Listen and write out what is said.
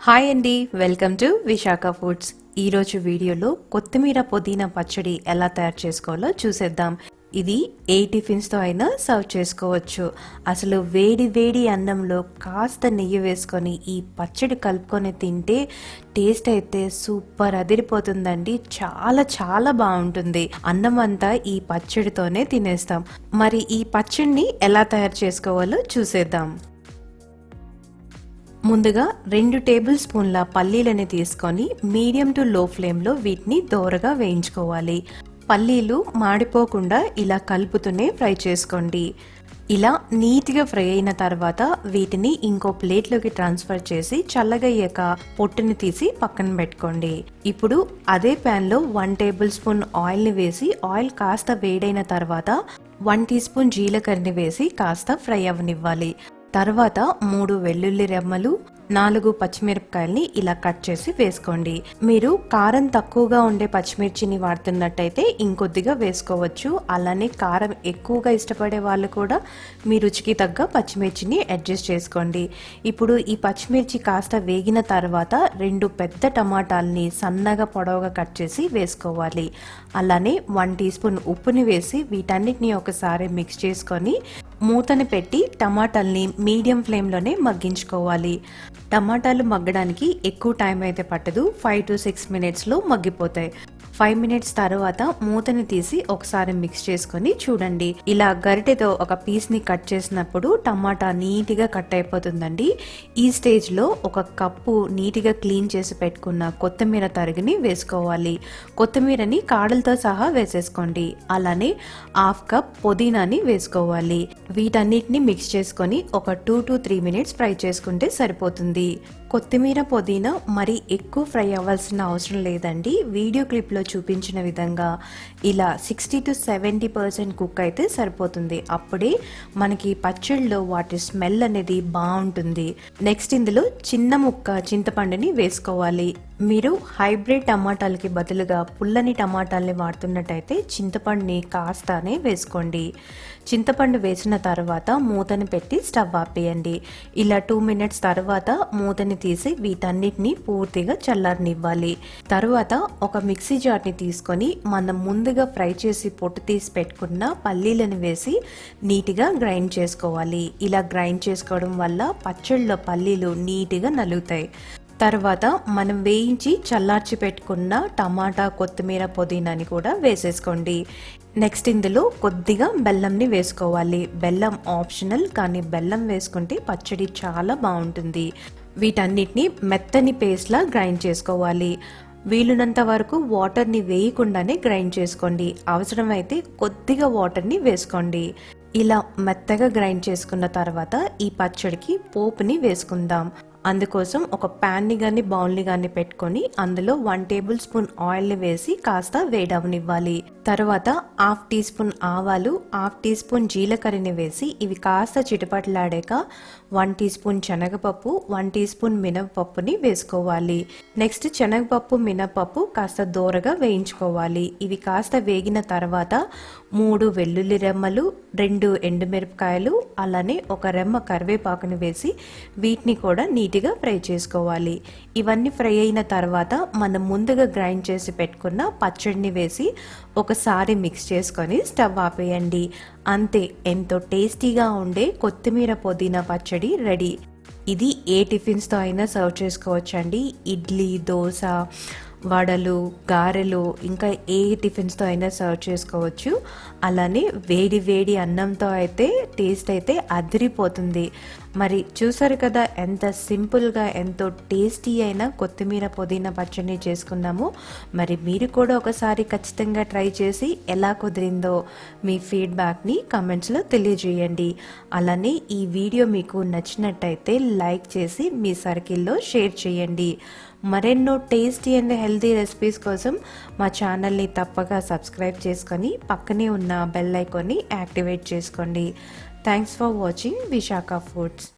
Hi అండి, welcome to Visakha foods. ఈరోజు వీడియోలో కొత్తిమీర పుదీనా పచ్చడి ఎలా తయారు చేసుకోవాలో చూసేద్దాం. ఇది ఏ టిఫిన్స్తో అయినా సర్వ్ చేసుకోవచ్చు. అసలు వేడి వేడి అన్నంలో కాస్త నెయ్యి వేసుకొని ఈ పచ్చడి కలుపుకొని తింటే టేస్ట్ అయితే సూపర్ అదిరిపోతుందండి. చాలా చాలా బాగుంటుంది. అన్నం అంతా ఈ పచ్చడితోనే తినేస్తాం. మరి ఈ పచ్చడిని ఎలా తయారు చేసుకోవాలో చూసేద్దాం. ముందుగా 2 టేబుల్ స్పూన్ల పల్లీలని తీసుకొని మీడియం టు లో ఫ్లేమ్లో వీటిని దోరగా వేయించుకోవాలి. పల్లీలు మాడిపోకుండా ఇలా కలుపుతూనే ఫ్రై చేసుకోండి. ఇలా నీట్గా ఫ్రై అయిన తర్వాత వీటిని ఇంకో ప్లేట్లోకి ట్రాన్స్ఫర్ చేసి చల్లగయ్యాక పొట్టుని తీసి పక్కన పెట్టుకోండి. ఇప్పుడు అదే ప్యాన్లో 1 టేబుల్ స్పూన్ ఆయిల్ని వేసి ఆయిల్ కాస్త వేడైన తర్వాత 1 టీ స్పూన్ జీలకర్రని వేసి కాస్త ఫ్రై అవ్వనివ్వాలి. తర్వాత 3 వెల్లుల్లి రెమ్మలు, 4 పచ్చిమిరపకాయల్ని ఇలా కట్ చేసి వేసుకోండి. మీరు కారం తక్కువగా ఉండే పచ్చిమిర్చిని వాడుతున్నట్టయితే ఇంకొద్దిగా వేసుకోవచ్చు. అలానే కారం ఎక్కువగా ఇష్టపడే వాళ్ళు కూడా మీ రుచికి తగ్గ పచ్చిమిర్చిని అడ్జస్ట్ చేసుకోండి. ఇప్పుడు ఈ పచ్చిమిర్చి కాస్త వేగిన తర్వాత 2 పెద్ద టమాటాలని సన్నగా పొడవుగా కట్ చేసి వేసుకోవాలి. అలానే 1 టీ స్పూన్ ఉప్పుని వేసి వీటన్నిటిని ఒకసారి మిక్స్ చేసుకొని మూతని పెట్టి టమాటాల్ని మీడియం ఫ్లేమ్లోనే మగ్గించుకోవాలి. టమాటాలు మగ్గడానికి ఎక్కువ టైం అయితే పట్టదు. 5 to 6 మినిట్స్లో మగ్గిపోతాయి. 5 మినిట్స్ తర్వాత మూతని తీసి ఒకసారి మిక్స్ చేసుకొని చూడండి. ఇలా గరిటెతో ఒక పీస్ని కట్ చేసినప్పుడు టమాటా నీట్గా కట్ అయిపోతుందండి. ఈ స్టేజ్లో 1 కప్పు నీట్గా క్లీన్ చేసి పెట్టుకున్న కొత్తిమీర తరిగిని వేసుకోవాలి. కొత్తిమీరని కాడలతో సహా వేసేసుకోండి. అలానే 1/2 కప్ పుదీనాని వేసుకోవాలి. వీటన్నిటిని మిక్స్ చేసుకొని ఒక 2 to 3 మినిట్స్ ఫ్రై చేసుకుంటే సరిపోతుంది. కొత్తిమీర పుదీనా మరి ఎక్కువ ఫ్రై అవ్వాల్సిన అవసరం లేదండి. వీడియో క్లిప్లో చూపించిన విధంగా ఇలా 60 to 70% కుక్ అయితే సరిపోతుంది. అప్పుడే మనకి పచ్చడిలో వాటి స్మెల్ అనేది బాగుంటుంది. నెక్స్ట్ ఇందులో చిన్న ముక్క చింతపండుని వేసుకోవాలి. మీరు హైబ్రిడ్ టమాటాలకి బదులుగా పుల్లని టమాటాలని వాడుతున్నట్టయితే చింతపండుని కాస్తానే వేసుకోండి. చింతపండు వేసిన తర్వాత మూతని పెట్టి స్టవ్ ఆపేయండి. ఇలా 2 మినిట్స్ తర్వాత మూతని తీసి వీటన్నిటిని పూర్తిగా చల్లారనివ్వాలి. తర్వాత ఒక మిక్సీ జార్ని తీసుకొని మనం ముందుగా ఫ్రై చేసి పొట్టు తీసి పెట్టుకున్న పల్లీలను వేసి నీట్గా గ్రైండ్ చేసుకోవాలి. ఇలా గ్రైండ్ చేసుకోవడం వల్ల పచ్చళ్ళలో పల్లీలు నీట్గా నలుగుతాయి. తర్వాత మనం వేయించి చల్లార్చి పెట్టుకున్న టమాటా, కొత్తిమీర, పుదీనాని కూడా వేసేసుకోండి. నెక్స్ట్ ఇందులో కొద్దిగా బెల్లంని వేసుకోవాలి. బెల్లం ఆప్షనల్, కానీ బెల్లం వేసుకుంటే పచ్చడి చాలా బాగుంటుంది. వీటన్నిటిని మెత్తని పేస్ట్లా గ్రైండ్ చేసుకోవాలి. వీలున్నంత వరకు వాటర్ని వేయకుండానే గ్రైండ్ చేసుకోండి. అవసరమైతే కొద్దిగా వాటర్ని వేసుకోండి. ఇలా మెత్తగా గ్రైండ్ చేసుకున్న తర్వాత ఈ పచ్చడికి పోపుని వేసుకుందాం. అందుకోసం ఒక ప్యాన్ని కానీ బౌల్ని కానీ పెట్టుకొని అందులో 1 టేబుల్ స్పూన్ ఆయిల్ని వేసి కాస్త వేడవనివ్వాలి. తర్వాత 1/2 టీ స్పూన్ ఆవాలు, 1/2 టీ స్పూన్ జీలకర్రని వేసి ఇవి కాస్త చిటపట్లాడాక 1 టీ స్పూన్ శనగపప్పు, 1 టీ స్పూన్ మినపప్పుని వేసుకోవాలి. నెక్స్ట్ శనగపప్పు, మినపప్పు కాస్త దోరగా వేయించుకోవాలి. ఇవి కాస్త వేగిన తర్వాత 3 వెల్లుల్లి రెమ్మలు, 2 ఎండుమిరపకాయలు, అలానే 1 రెమ్మ కరివేపాకుని వేసి వీటిని కూడా నీట్గా ఫ్రై చేసుకోవాలి. ఇవన్నీ ఫ్రై అయిన తర్వాత మనం ముందుగా గ్రైండ్ చేసి పెట్టుకున్న పచ్చడిని వేసి ఒకసారి మిక్స్ చేసుకొని స్టవ్ ఆపేయండి. అంతే, ఎంతో టేస్టీగా ఉండే కొత్తిమీర పుదీనా పచ్చడి రెడీ. ఇది ఏ టిఫిన్స్తో అయినా సర్వ్ చేసుకోవచ్చండి. ఇడ్లీ, దోశ, వడలు, గారెలు, ఇంకా ఏ టిఫిన్స్తో అయినా సర్వ్ చేసుకోవచ్చు. అలానే వేడి వేడి అన్నంతో అయితే టేస్ట్ అయితే అదిరిపోతుంది. మరి చూసారు కదా ఎంత సింపుల్గా ఎంతో టేస్టీ అయిన కొత్తిమీర పుదీనా పచ్చడిని చేసుకున్నాము. మరి మీరు కూడా ఒకసారి ఖచ్చితంగా ట్రై చేసి ఎలా కుదిరిందో మీ ఫీడ్బ్యాక్ని కమెంట్స్లో తెలియజేయండి. అలానే ఈ వీడియో మీకు నచ్చినట్టయితే లైక్ చేసి మీ సర్కిల్లో షేర్ చేయండి. మరెన్నో టేస్టీ అండ్ హెల్తీ రెసిపీస్ కోసం మా ఛానల్ని తప్పక సబ్స్క్రైబ్ చేసుకొని పక్కనే ఉన్న బెల్ ఐకాన్ని యాక్టివేట్ చేసుకోండి. Thanks for watching Visakha foods.